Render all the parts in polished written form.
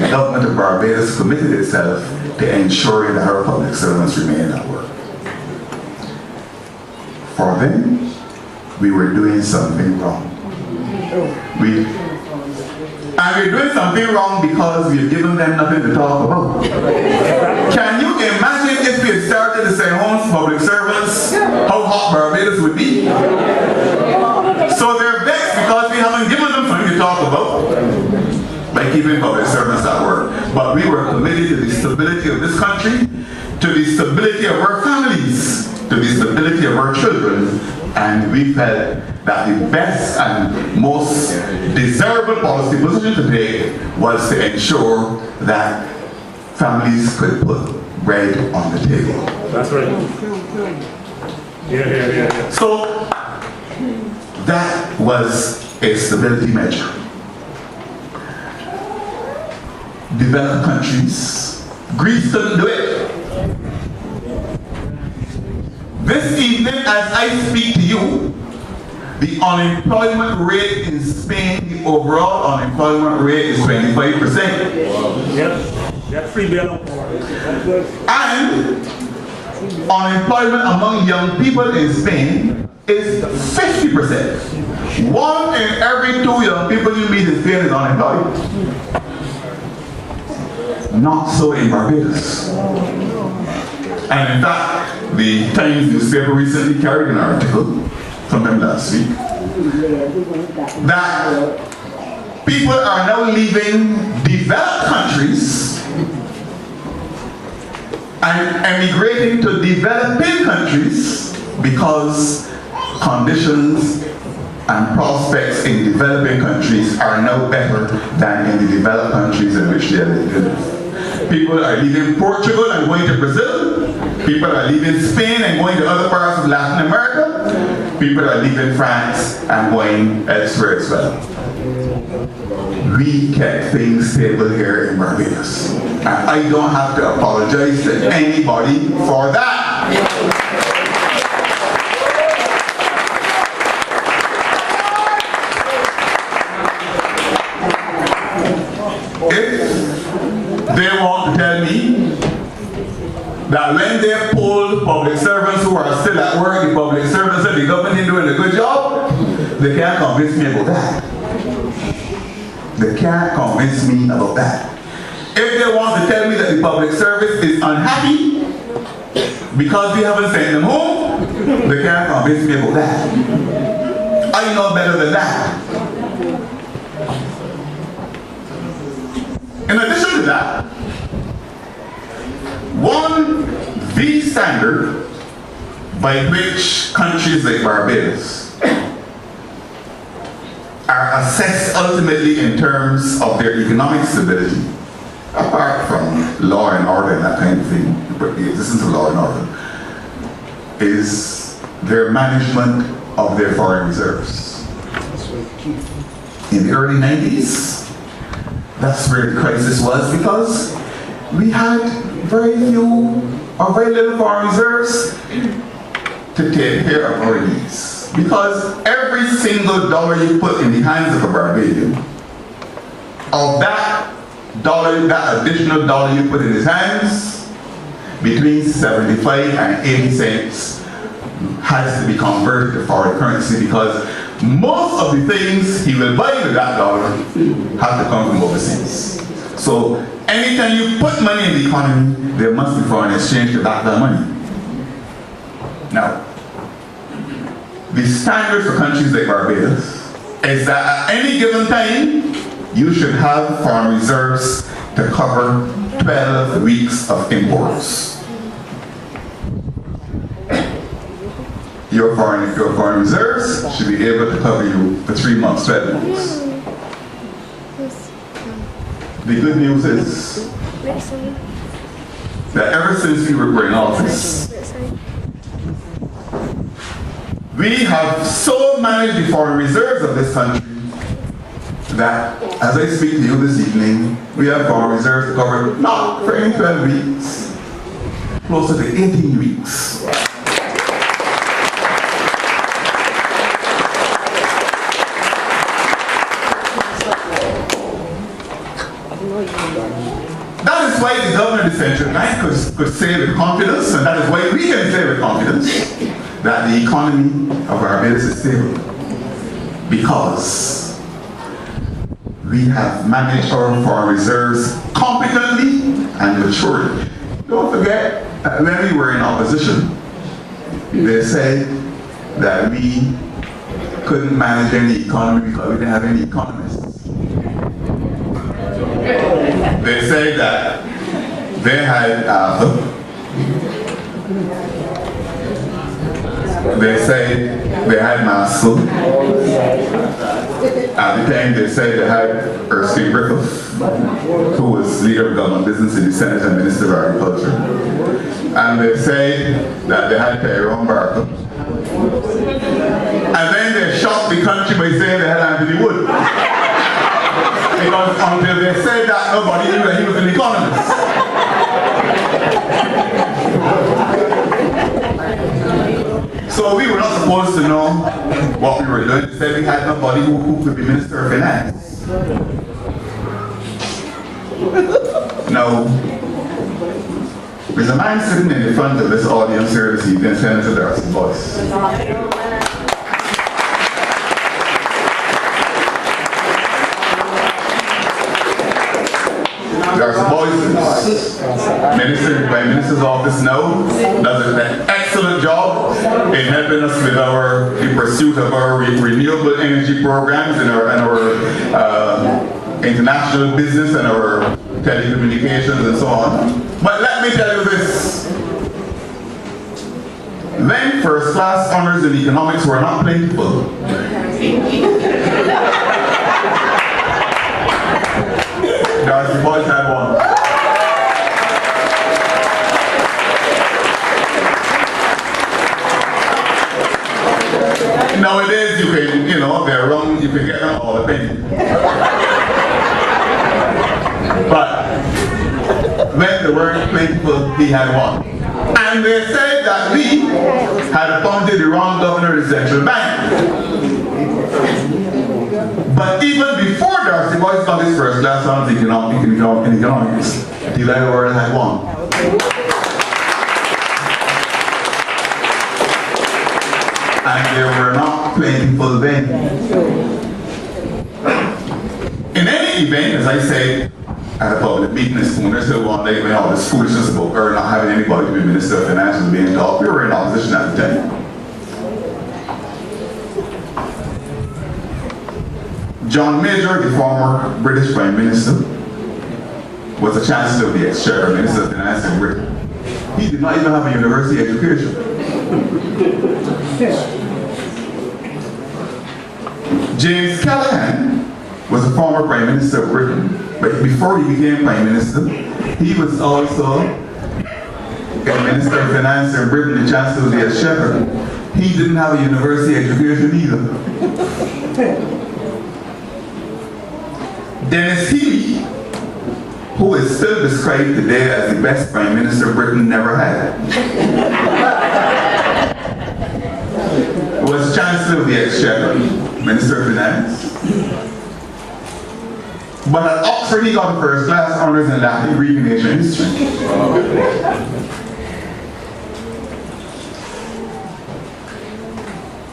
the government of Barbados committed itself to ensuring that our public servants remain at work. For them, we were doing something wrong. We're doing something wrong because we've given them nothing to talk about. Can you imagine if we had started to say homes for public servants, how hot Barbados would be? So they're vexed because we haven't given them something to talk about by keeping public servants at work. But we were committed to the stability of this country, to the stability of our families, to the stability of our children, and we felt that the best and most desirable policy position to take was to ensure that families could put bread on the table. That's right. Yeah. So that was a stability measure. Developed countries, Greece couldn't do it. This evening, as I speak to you, the unemployment rate in Spain, the overall unemployment rate is 25%. Yep, free bill. And unemployment among young people in Spain is 50%. 1 in every 2 young people you meet in Spain is unemployed. Not so in Barbados. And in fact, the Times newspaper recently carried an article sometime last week that people are now leaving developed countries and emigrating to developing countries because conditions and prospects in developing countries are now better than in the developed countries in which they are living. People are leaving Portugal and going to Brazil. People are leaving Spain and going to other parts of Latin America. People are leaving France and going elsewhere as well. We kept things stable here in Barbados. And I don't have to apologize to anybody for that. If they want to tell me that when they poll public servants who are still at work, the public servants and the government is doing a good job, they can't convince me about that. They can't convince me about that. If they want to tell me that the public service is unhappy because we haven't sent them home, they can't convince me about that. I know better than that. In addition to that, the standard by which countries like Barbados are assessed ultimately in terms of their economic stability, apart from law and order and that kind of thing, but the existence of law and order, is their management of their foreign reserves. In the early 90s, that's where the crisis was, because we had very few or very little foreign reserves to take care of our needs. Because every single dollar you put in the hands of a Barbadian, of that dollar, that additional dollar you put in his hands, between 75 and 80 cents has to be converted to foreign currency, because most of the things he will buy with that dollar have to come from overseas. So anytime you put money in the economy, there must be foreign exchange to back that money. Now, the standard for countries like Barbados is that at any given time, you should have foreign reserves to cover 12 weeks of imports. Your foreign reserves should be able to cover you for 3 months, 12 months. The good news is that ever since we were in office, we have so managed the foreign reserves of this country that, as I speak to you this evening, we have foreign reserves to cover not for any 12 weeks, closer to 18 weeks. That is why the government of the central bank could say with confidence, and that is why we can say with confidence, that the economy of Barbados is stable. Because we have managed our foreign reserves competently and maturely. Don't forget, when we were in opposition, they said that we couldn't manage any economy because we didn't have any economists. They said that they had Master. At the time they said they had Erskine Griffith, who was leader of government business in the Senate and Minister of Agriculture. And they said that they had Tyrone Barker. And then they shocked the country by saying they had Anthony Wood. Because until they said that, nobody knew that he was an economist. So we were not supposed to know what we were doing. They said we had nobody who could be Minister of Finance. Now, there's a man sitting in the front of this audience here this evening, Senator Darcy Boyce. Darcy Boyce, Prime Minister's office now, does an excellent job in helping us with the pursuit of our renewable energy programs and our international business and our telecommunications and so on. But let me tell you this. When first class honors in economics were not plentiful, Darcy Boyce had one. Nowadays, you can, they're wrong, you can get them all a penny. But when they weren't plentiful, he had one. And they said that we had appointed the wrong governor of the central bank. But even before Darcy Boyce got his first class honors in economics, the United World had one. And they were not plentiful then. In any event, as I said, at a public meeting this morning, there's still one day when all this foolishness about her not having anybody to be Minister of Finance was being talked. We were in opposition at the time. John Major, the former British Prime Minister, was a Chancellor of the Exchequer, Minister of Finance in Britain. He did not even have a university education. James Callaghan was a former Prime Minister of Britain, but before he became Prime Minister, he was also a Minister of Finance in Britain, the Chancellor of the Exchequer. He didn't have a university education either. Dennis Healy, who is still described today as the best Prime Minister Britain never had, was Chancellor of the Exchequer, Minister of Finance. But at Oxford he got first class honors in Latin, Greek, and ancient history.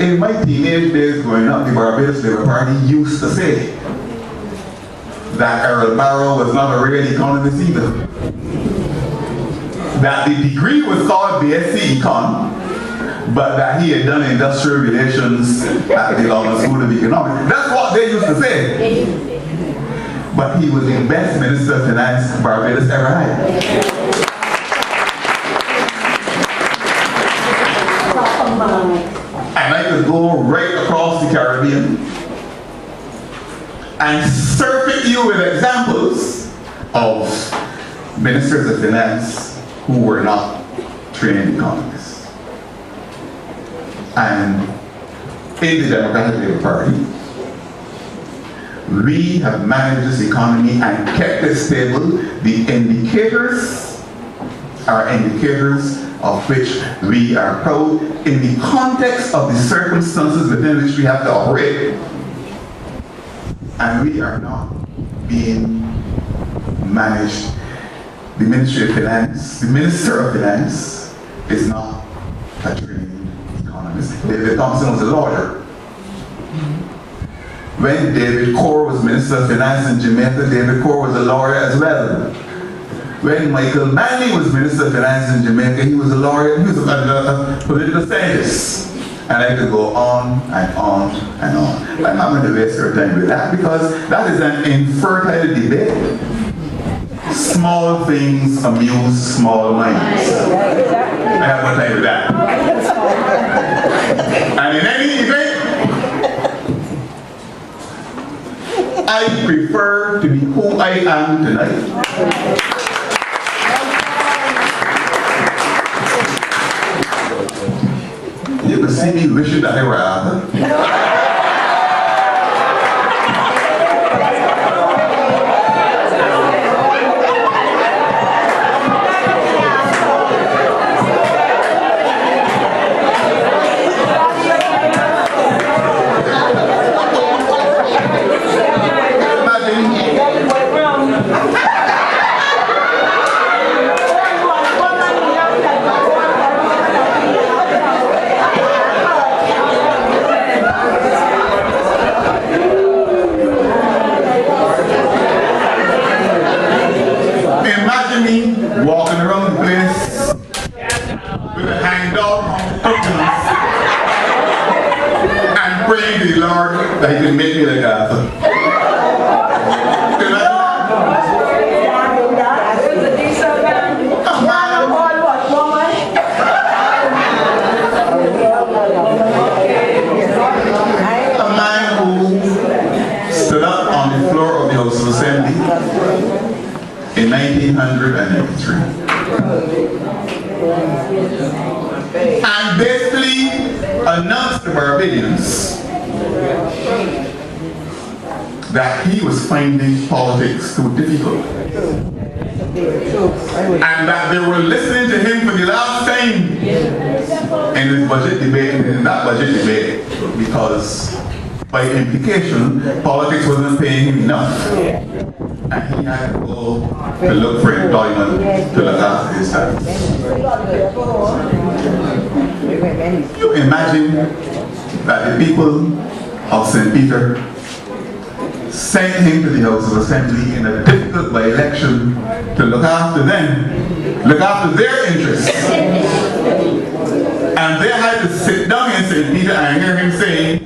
In my teenage days growing up, the Barbados Labour Party used to say that Errol Barrow was not a real economist either. That the degree was called BSc Econ, but that he had done industrial relations at the London School of Economics. That's what they used to say. But he was the best Minister of Finance Barbados ever had. And I could go right across the Caribbean and surfeit you with examples of ministers of finance who were not trained economists. And in the Democratic Labour Party, we have managed this economy and kept it stable. The indicators are indicators of which we are proud in the context of the circumstances within which we have to operate. And we are not being managed the Ministry of Finance. The Minister of Finance is not a trained economist. David Thompson was a lawyer. When David Corr was Minister of Finance in Jamaica, David Corr was a lawyer as well. When Michael Manley was Minister of Finance in Jamaica, he was a lawyer, he was a political scientist. And I could go on and on and on. I'm not going to waste your time with that because that is an infertile debate. Small things amuse small minds. I have no time with that. And in any event, I prefer to be who I am tonight. You can see me wishing that I were out. Walking around the place with a hand dog on cookies and praying to the Lord that He can make me like Arthur. A man who stood up on the floor of the House of Assembly in 1993. And basically announced to Barbadians that he was finding politics too difficult. And that they were listening to him for the last time in his budget debate, in that budget debate, because by implication, politics wasn't paying him enough. And he had to go to look for employment to look after his family. You imagine that the people of St. Peter sent him to the House of Assembly in a difficult by-election to look after them, look after their interests. And they had to sit down in St. Peter and hear him say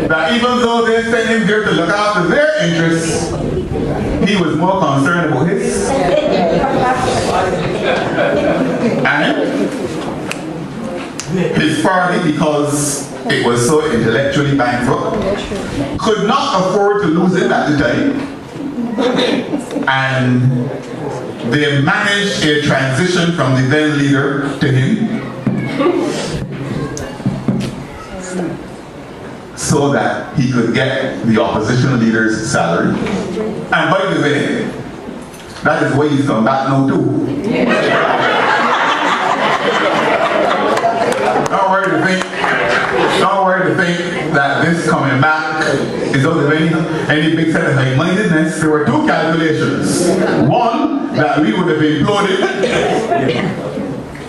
that even though they sent him there to look after their interests, he was more concerned about his. And his party, because it was so intellectually bankrupt, could not afford to lose it at the time. And they managed a transition from the then leader to him, so that he could get the opposition leader's salary. And by the way, that is why he's come back now too. Don't worry to think that this coming back is out of any big set of high-mindedness. There were two calculations. One, that we would have imploded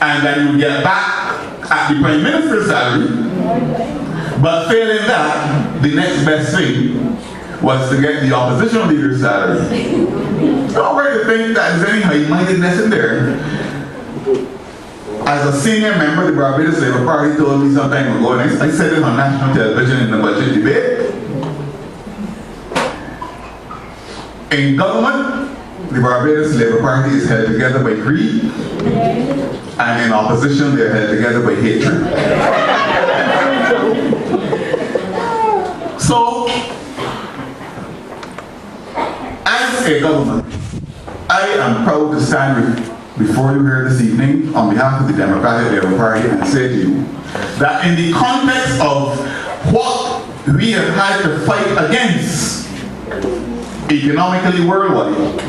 and that you would get back at the Prime Minister's salary. But failing that, the next best thing was to get the opposition leader's salary. Don't worry to think that there's any high-mindedness in there. As a senior member of the Barbados Labour Party told me some time ago, and I said it on national television in the budget debate, in government, the Barbados Labour Party is held together by greed, and in opposition, they are held together by hatred. So, as a government, I am proud to stand before you here this evening on behalf of the Democratic Labour Party and say to you that in the context of what we have had to fight against economically worldwide,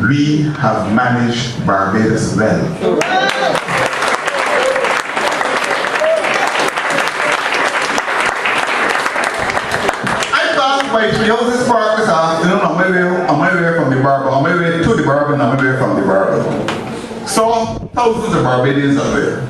we have managed Barbados well. I passed by Tree Houses Park this afternoon on my way from the Barbados we were to the Barbados, now we were from the Barbados. Saw thousands of Barbadians up there.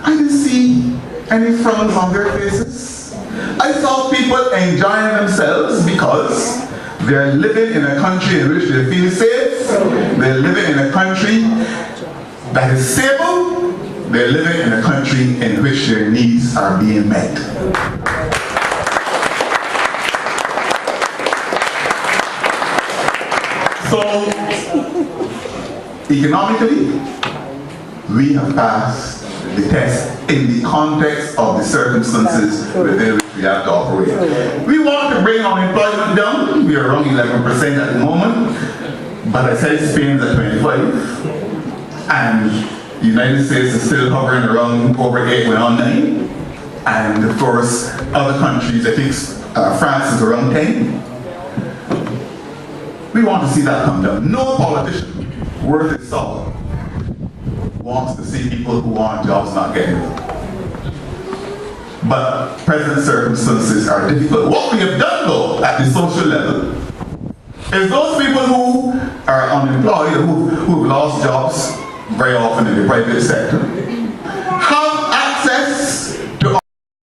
I didn't see any frowns on their faces. I saw people enjoying themselves because they're living in a country in which they feel safe. They're living in a country that is stable. They're living in a country in which their needs are being met. So, economically, we have passed the test in the context of the circumstances within which we have to operate. We want to bring unemployment down. We are around 11% at the moment, but I said Spain's at 25, and the United States is still hovering around over 8, we're on 9, and of course other countries, I think France is around 10. We want to see that come down. No politician worth his salt wants to see people who want jobs not getting them. But present circumstances are difficult. What we have done though at the social level is those people who are unemployed, who've lost jobs very often in the private sector,